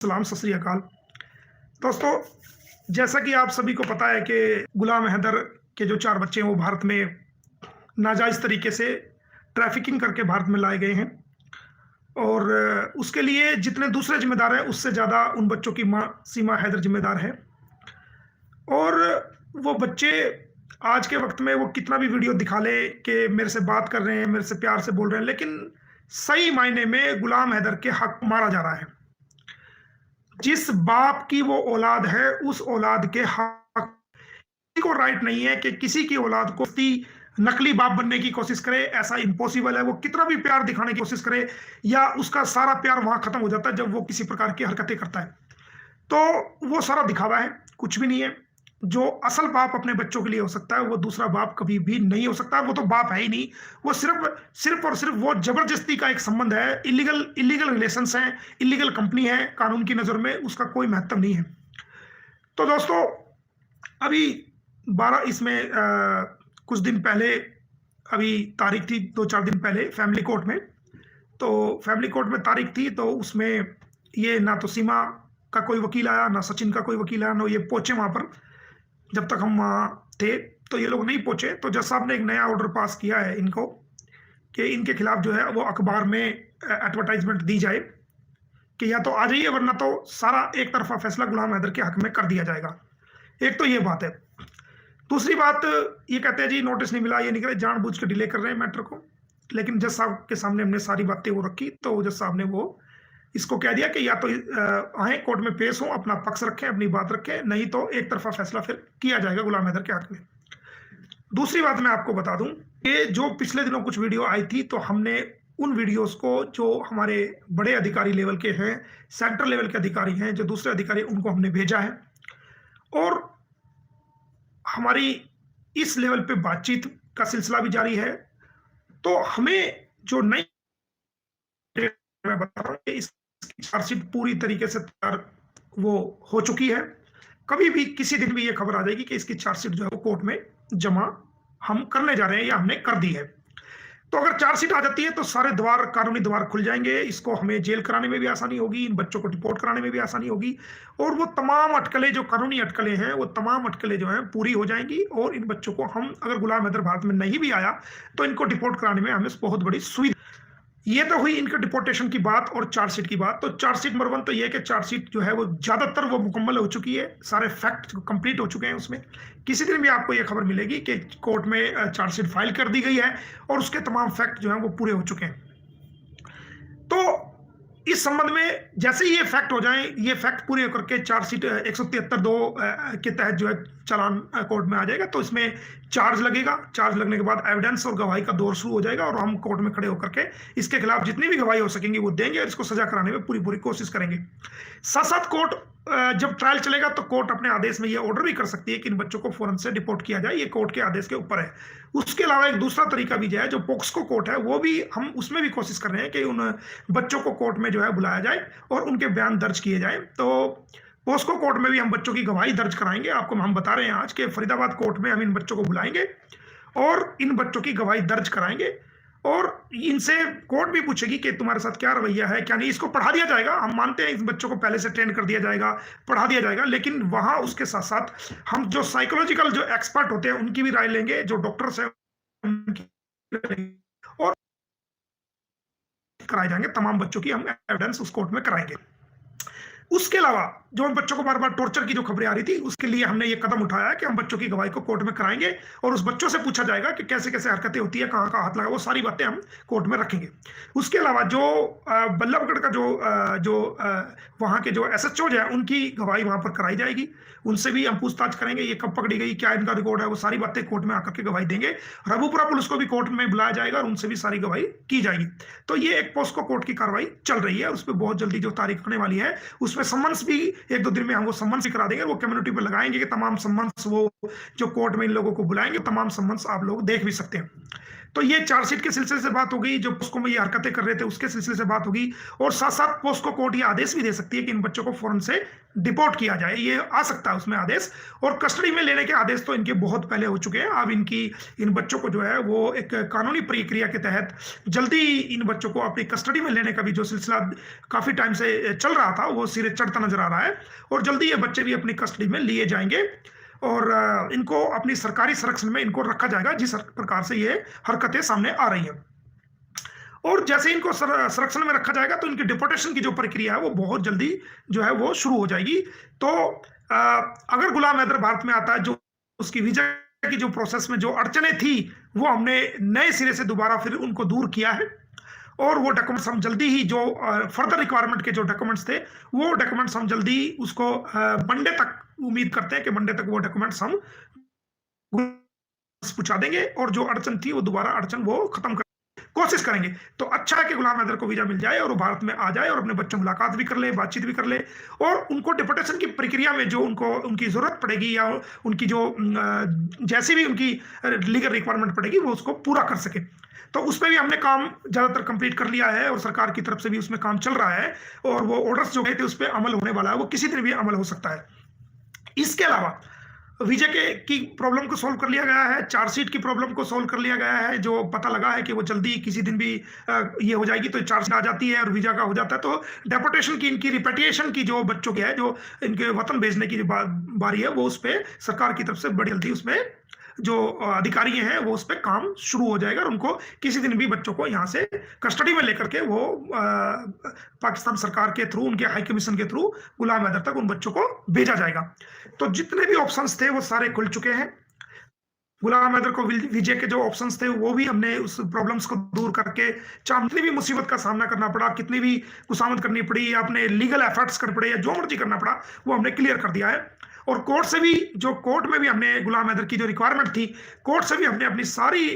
सलाम, सत श्री अकाल। दोस्तों, जैसा कि आप सभी को पता है कि गुलाम हैदर के जो 4 बच्चे हैं वो भारत में नाजायज़ तरीके से ट्रैफ़िकिंग करके भारत में लाए गए हैं और उसके लिए जितने दूसरे ज़िम्मेदार हैं उससे ज़्यादा उन बच्चों की माँ सीमा हैदर ज़िम्मेदार है। और वो बच्चे आज के वक़्त में वो कितना भी वीडियो दिखा ले कि मेरे से बात कर रहे हैं, मेरे से प्यार से बोल रहे हैं, लेकिन सही मायने में गुलाम हैदर के हक़ मारा जा रहा है। जिस बाप की वो औलाद है, उस औलाद के हक किसी को राइट नहीं है कि किसी की औलाद को नकली बाप बनने की कोशिश करे। ऐसा इम्पॉसिबल है। वो कितना भी प्यार दिखाने की कोशिश करे या उसका सारा प्यार वहां खत्म हो जाता है जब वो किसी प्रकार की हरकतें करता है। तो वो सारा दिखावा है, कुछ भी नहीं है। जो असल बाप अपने बच्चों के लिए हो सकता है वो दूसरा बाप कभी भी नहीं हो सकता। वो तो बाप है ही नहीं। वो सिर्फ सिर्फ और सिर्फ वो जबरदस्ती का एक संबंध है। इलीगल इलीगल रिलेशंस हैं, इलीगल कंपनी है। कानून की नजर में उसका कोई महत्व नहीं है। तो दोस्तों, अभी 12 इसमें कुछ दिन पहले, अभी तारीख थी 2-4 दिन पहले फैमिली कोर्ट में। तो फैमिली कोर्ट में तारीख थी, तो उसमें ये ना तो सीमा का कोई वकील आया, ना सचिन का कोई वकील आया, ना ये पहुंचे वहां पर। जब तक हम वहाँ थे तो ये लोग नहीं पहुंचे। तो जज साहब ने एक नया ऑर्डर पास किया है इनको कि इनके खिलाफ जो है वो अखबार में एडवर्टाइजमेंट दी जाए कि या तो आ जाइए वरना तो सारा एक तरफा फैसला गुलाम हैदर के हक में कर दिया जाएगा। एक तो ये बात है। दूसरी बात, ये कहते हैं जी नोटिस नहीं मिला, ये नहीं करे, जानबूझ के डिले कर रहे हैं मैटर को। लेकिन जज साहब के सामने हमने सारी बातें वो रखी, तो जज साहब ने वो इसको कह दिया कि या तो आए कोर्ट में पेश हो, अपना पक्ष रखें, अपनी बात रखें, नहीं तो एक तरफा फैसला फिर किया जाएगा गुलाम हैदर के हक में। दूसरी बात मैं आपको बता दूं कि जो पिछले दिनों कुछ वीडियो आई थी, तो हमने उन वीडियोस को, जो हमारे बड़े अधिकारी लेवल के हैं, सेंट्रल लेवल के अधिकारी हैं, जो दूसरे अधिकारी, उनको हमने भेजा है। और हमारी इस लेवल पे बातचीत का सिलसिला भी जारी है। तो हमें जो नई, मैं बता रहा हूँ कि इसकी चार्जशीट पूरी तरीके से तैयार वो हो चुकी है। कभी भी किसी दिन भी ये खबर आ जाएगी कि इसकी चार्जशीट जो है वो कोर्ट में जमा हम करने जा रहे हैं या हमने कर दी है। तो अगर चार्जशीट आ जाती है तो सारे द्वार, कानूनी द्वार खुल जाएंगे। इसको हमें जेल कराने में भी आसानी होगी, इन बच्चों को डिपोर्ट कराने में भी आसानी होगी, और वो तमाम अटकलें, जो कानूनी अटकलें हैं, वो तमाम अटकलें जो हैं पूरी हो जाएंगी। और इन बच्चों को हम, अगर गुलाम हैदर भारत में नहीं भी आया, तो इनको डिपोर्ट कराने में हमें बहुत बड़ी सुविधा। ये तो हुई इनके डिपोर्टेशन की बात और चार्जशीट की बात। तो चार्जशीट नंबर 1 तो ये है कि चार्जशीट जो है वो ज्यादातर वो मुकम्मल हो चुकी है, सारे फैक्ट कंप्लीट हो चुके हैं उसमें। किसी दिन भी आपको ये खबर मिलेगी कि कोर्ट में चार्जशीट फाइल कर दी गई है और उसके तमाम फैक्ट जो हैं वो पूरे हो चुके हैं। तो इस संबंध में जैसे ही ये फैक्ट हो जाए, ये फैक्ट पूरे होकर के चार्जशीट 173(2) के तहत जो है चालान कोर्ट में आ जाएगा। तो इसमें चार्ज लगेगा। चार्ज लगने के बाद एविडेंस और गवाही का दौर शुरू हो जाएगा और हम कोर्ट में खड़े होकर के इसके खिलाफ जितनी भी गवाही हो सकेंगी वो देंगे और इसको सजा कराने में पूरी पूरी कोशिश करेंगे। साथ साथ कोर्ट, जब ट्रायल चलेगा तो कोर्ट अपने आदेश में ये ऑर्डर भी कर सकती है कि इन बच्चों को फौरन से डिपोर्ट किया जाए। ये कोर्ट के आदेश के ऊपर है। उसके अलावा एक दूसरा तरीका भी जो है, जो पोक्सको कोर्ट है, वो भी हम उसमें भी कोशिश कर रहे हैं कि उन बच्चों को कोर्ट में जो है बुलाया जाए और उनके बयान दर्ज किए जाए। तो पोस्को कोर्ट में भी हम बच्चों की गवाही दर्ज कराएंगे। आपको हम बता रहे हैं आज के फरीदाबाद कोर्ट में हम इन बच्चों को बुलाएंगे और इन बच्चों की गवाही दर्ज कराएंगे। और इनसे कोर्ट भी पूछेगी कि तुम्हारे साथ क्या रवैया है, क्या नहीं। इसको पढ़ा दिया जाएगा। हम मानते हैं इस बच्चों को पहले से ट्रेन कर दिया जाएगा, पढ़ा दिया जाएगा, लेकिन वहां उसके साथ साथ हम जो साइकोलॉजिकल जो एक्सपर्ट होते हैं उनकी भी राय लेंगे, जो डॉक्टर्स हैं उनकी, और कराए जाएंगे। तमाम बच्चों की हम एविडेंस उस कोर्ट में कराएंगे। उसके अलावा जो बच्चों को बार बार टॉर्चर की जो खबरें आ रही थी, उसके लिए हमने ये कदम उठाया है कि हम बच्चों की गवाही को कोर्ट में कराएंगे और उस बच्चों से पूछा जाएगा कि कैसे कैसे हरकतें होती है, कहाँ कहाँ हाथ लगा, वो सारी बातें हम कोर्ट में रखेंगे। उसके अलावा जो बल्लभगढ़ का जो वहाँ के जो एसएचओ है, उनकी गवाही वहाँ पर कराई जाएगी। उनसे भी हम पूछताछ करेंगे, ये कब पकड़ी गई, क्या इनका रिकॉर्ड है, वो सारी बातें कोर्ट में आकर के गवाही देंगे। रबूपुरा पुलिस को भी कोर्ट में बुलाया जाएगा और उनसे भी सारी गवाही की जाएगी। तो ये एक पोस्को कोर्ट की कार्रवाई चल रही है। उस पर बहुत जल्दी जो तारीख आने वाली है, उसमें सम्मन्स भी 1-2 दिन में हम वो सम्मन्स भी करा देंगे। वो कम्युनिटी पर लगाएंगे कि तमाम सम्मन्स, वो जो कोर्ट में इन लोगों को बुलाएंगे, तमाम सम्मन्स आप लोग देख भी सकते हैं। तो ये चार्जशीट के सिलसिले से बात हो गई, जो पोस्को में ये हरकतें कर रहे थे उसके सिलसिले से बात होगी, और साथ साथ पोस्को कोर्ट ये आदेश भी दे सकती है कि इन बच्चों को फौरन से डिपोर्ट किया जाए, ये आ सकता है उसमें आदेश। और कस्टडी में लेने के आदेश तो इनके बहुत पहले हो चुके हैं। अब इन बच्चों को जो है वो एक कानूनी प्रक्रिया के तहत जल्दी इन बच्चों को अपनी कस्टडी में लेने का भी जो सिलसिला काफी टाइम से चल रहा था वो सिरे चढ़ता नजर आ रहा है, और जल्दी ये बच्चे भी अपनी कस्टडी में लिए जाएंगे और इनको अपनी सरकारी संरक्षण में इनको रखा जाएगा, जिस प्रकार से ये हरकतें सामने आ रही हैं। और जैसे इनको संरक्षण में रखा जाएगा तो इनकी डिपोर्टेशन की जो प्रक्रिया है वो बहुत जल्दी जो है वो शुरू हो जाएगी। तो अगर गुलाम हैदर भारत में आता है, जो उसकी वीजा की जो प्रोसेस में जो अड़चने थी वो हमने नए सिरे से दोबारा फिर उनको दूर किया है, और वो डॉक्यूमेंट्स हम जल्दी ही जो फर्दर रिक्वायरमेंट के जो डॉक्यूमेंट्स थे वो डॉक्यूमेंट्स हम जल्दी उसको मंडे तक, उम्मीद करते हैं कि मंडे तक वो डॉक्यूमेंट्स हम पहुंचा देंगे, और जो अड़चन थी वो दोबारा अड़चन वो खत्म कर कोशिश करेंगे। तो अच्छा है कि गुलाम हैदर को वीजा मिल जाए और वो भारत में आ जाए और अपने बच्चों मुलाकात भी कर ले, बातचीत भी कर ले, और उनको डिपोर्टेशन की प्रक्रिया में जो उनको उनकी जरूरत पड़ेगी या उनकी जो जैसी भी उनकी लीगल रिक्वायरमेंट पड़ेगी वो उसको पूरा कर सके। तो उस पर भी हमने काम ज़्यादातर कंप्लीट कर लिया है और सरकार की तरफ से भी उसमें काम चल रहा है, और वो ऑर्डर्स जो गए थे उस पर अमल होने वाला है, वो किसी दिन भी अमल हो सकता है। इसके अलावा वीजा की प्रॉब्लम को सॉल्व कर लिया गया है, चार्जशीट की प्रॉब्लम को सॉल्व कर लिया गया है, जो पता लगा है कि वो जल्दी किसी दिन भी ये हो जाएगी, तो चार्जशीट आ जाती है और वीजा का हो जाता है। तो डेपोर्टेशन की, इनकी रिपेट्रिएशन की जो बच्चों की है, जो इनके वतन भेजने की बारी है, वो उस पर सरकार की तरफ से बड़ी जल्दी उसमें जो अधिकारी हैं वो उस पर काम शुरू हो जाएगा, और उनको किसी दिन भी बच्चों को यहाँ से कस्टडी में लेकर के वो पाकिस्तान सरकार के थ्रू, उनके हाई कमीशन के थ्रू गुलाम हैदर तक उन बच्चों को भेजा जाएगा। तो जितने भी ऑप्शंस थे वो सारे खुल चुके हैं। गुलाम हैदर को वीजे के जो ऑप्शंस थे वो भी हमने उस प्रॉब्लम्स को दूर करके, चाहे कितनी भी मुसीबत का सामना करना पड़ा, कितनी भी खुशामद करनी पड़ी, या अपने लीगल एफर्ट्स करने पड़े, या जो मर्जी करना पड़ा, वो हमने क्लियर कर दिया है। और कोर्ट से भी, जो कोर्ट में भी हमने गुलाम हैदर की जो रिक्वायरमेंट थी, कोर्ट से भी हमने अपनी सारी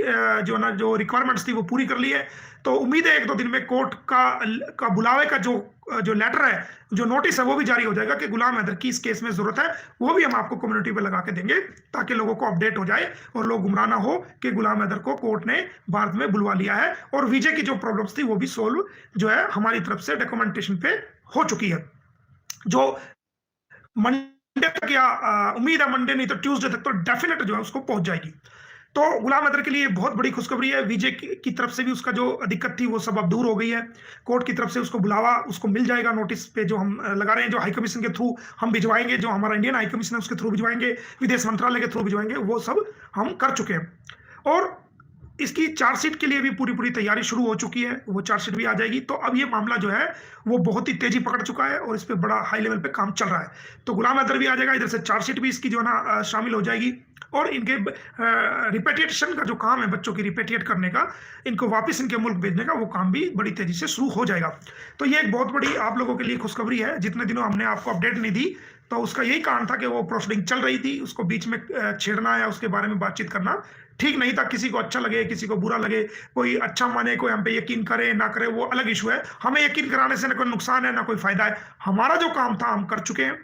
जो रिक्वायरमेंट्स थी वो पूरी कर ली है। तो उम्मीद है 1-2 दिन में कोर्ट का बुलावे का जो लेटर है, जो नोटिस है, वो भी जारी हो जाएगा कि गुलाम हैदर की इस केस में जरूरत है, वो भी हम आपको कम्युनिटी पे लगा के देंगे, ताकि लोगों को अपडेट हो जाए और लोग गुमराह ना हो कि गुलाम हैदर को कोर्ट ने भारत में बुलवा लिया है। और वीजे की जो प्रॉब्लम्स थी वो भी सोल्व जो है हमारी तरफ से डॉक्यूमेंटेशन पे हो चुकी है, जो मंडे तक, या उम्मीद है मंडे नहीं तो ट्यूसडे तक तो डेफिनेट जो है उसको पहुंच जाएगी। तो गुलाम हैदर के लिए बहुत बड़ी खुशखबरी है। वीजे की तरफ से भी उसका जो दिक्कत थी वो सब अब दूर हो गई है। कोर्ट की तरफ से उसको बुलावा उसको मिल जाएगा, नोटिस पे जो हम लगा रहे हैं, जो हाई कमीशन के थ्रू हम भिजवाएंगे, जो हमारा इंडियन हाई कमीशन है उसके थ्रू भिजवाएंगे, विदेश मंत्रालय के थ्रू भिजवाएंगे, वो सब हम कर चुके हैं। और इसकी चार्जशीट के लिए भी पूरी तैयारी शुरू हो चुकी है, वो चार्जशीट भी आ जाएगी। तो अब ये मामला जो है वो बहुत ही तेजी पकड़ चुका है और इस पे बड़ा हाई लेवल पे काम चल रहा है। तो गुलाम हैदर भी आ जाएगा, इधर से चार्जशीट भी इसकी जो है ना शामिल हो जाएगी, और इनके रिपेट्रिएशन का जो काम है, बच्चों की रिपेट्रिएट करने का, इनको वापस इनके मुल्क भेजने का, वो काम भी बड़ी तेजी से शुरू हो जाएगा। तो ये एक बहुत बड़ी आप लोगों के लिए खुशखबरी है। जितने दिनों हमने आपको अपडेट नहीं दी तो उसका यही कारण था कि वो प्रोसीडिंग चल रही थी, उसको बीच में छेड़ना या उसके बारे में बातचीत करना ठीक नहीं था। किसी को अच्छा लगे, किसी को बुरा लगे, कोई अच्छा माने, कोई हम पे यकीन करे ना करे, वो अलग इशू है। हमें यकीन कराने से ना कोई नुकसान है ना कोई फायदा है। हमारा जो काम था हम कर चुके हैं।